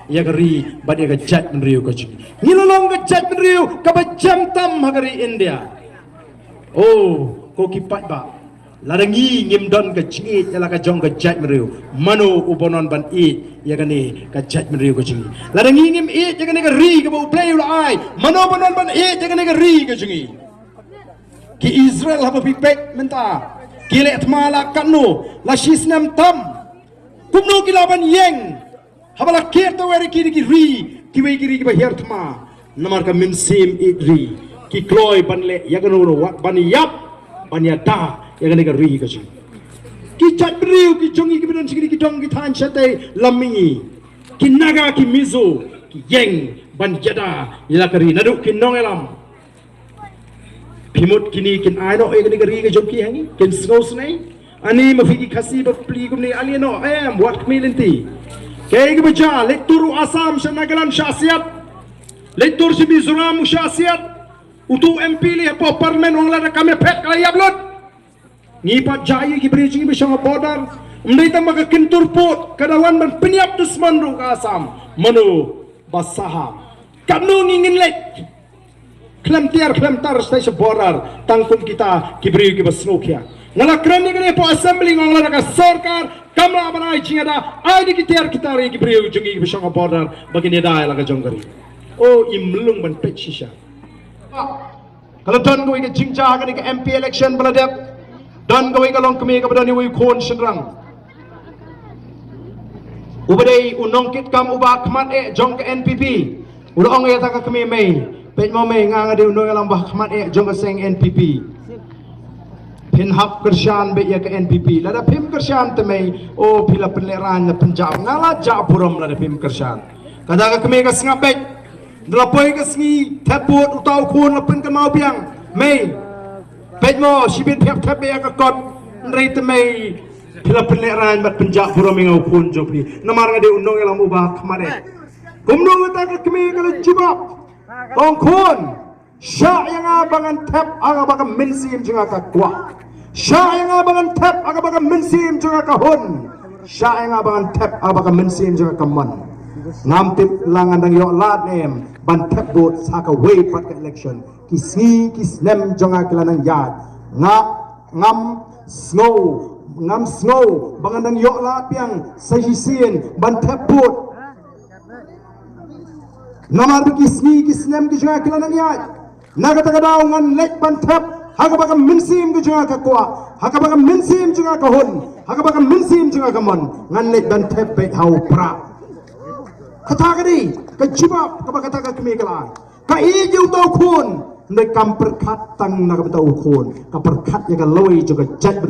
ya kari ban ya Kajait Bynriew ka jingi ngilolong Kajait Bynriew ka Bajemtam hagari India oh ko kipat ba larangi ngimdon ka jingi yala ka jong Kajait Bynriew mano ubonon ban it ya kani Kajait Bynriew ka jingi larangi ngim it ya kani ka ri ka bu play ulai mano bonon ban it ya kani ka ri ka jingi ki Israel haba pipek menta kile atmala kanu la shisnam tam kumno kilaban yeng habala kerto weri kiri ki ri ki we kiri ki bahir thma namar ka minsim idri ki kloy banle yagano ban yap ban yada yagane ka ri ka chi ki Kajait Bynriew ki jongi ki bidon sigiri ki dong ki than chate lammi Kinaga ki Mizo ki yeng ban yada Iala Kari nadu ki nongelam pimut kini kin aino egani ka ri ka jong ki hangi kin snos nei ani mafiki khasi ba pli kum ni alieno em wat kmilinti kay ka baja lektur asam shanagalan Siat lektur si Mizoram Siat utu MP li po parmen wang la kami pet kala yablot ngipat jaya ki bridging bi Shaborder Mano maka kintur pot kadawan ban penyap dusman ru ka Saham mano Saham kanu ngingin lek klem tar stay Shaborder tangkum kita ki Bynriew ki basnokia ngala krani kene po assembly ngala ka sarkar kamla banai Kiiada ai di kita ri ki Bynriew jungi bi Shaborder bagini dai la ka jonggari oh imlung ban pet shisha kalau don go ke jingja ka ni ka MP election baladep don go ka long kami ka badani wi khon shenrang ubadai unongkit kam uba khmat e jong ka NPP ulong ya ta ka kami mai pet mo mai nga de unong alam bah khmat e jong ka seng NPP pin hap kershan be ya ka NPP lada pim kershan te mai o pila penleran na Punjab ngala ja puram lada pim kershan kada ka kami ka sngapet delapoy ka sngi tapot utaw khon la pen ka mau piang mai pet mo sibit phep thap be ya ka kot nrei te mai pila penleran bat Punjab puram ngau khon jopni namar ngade unong alam uba khmare kumno ta ka kami ka jibab ong khon sya yang abangan tap aga baga mensim junga ka kwa sya yang abangan tap aga baga mensim junga ka hon sya yang abangan tap aga baga mensim junga ka man ngam tip langan dang yo lat nem ban tap bot saka way pat ka election kisni kisnem junga kilanang yad ngam snow bangan dang yo lat piang sahisien ban tap bot namar kisni kisnem ki junga kilanang yad naga daw ngan lek bantap haga baga minsim ke junga ka kwa haga baga minsim junga ka hon haga baga minsim junga ka mon ngan lek bantap be hau pra kata ka di ka jiba ka baga ta ka kemi kala ka iju to khon ne kam perkat tang na ka to khon ka perkat ya ka loi jo ka Kajait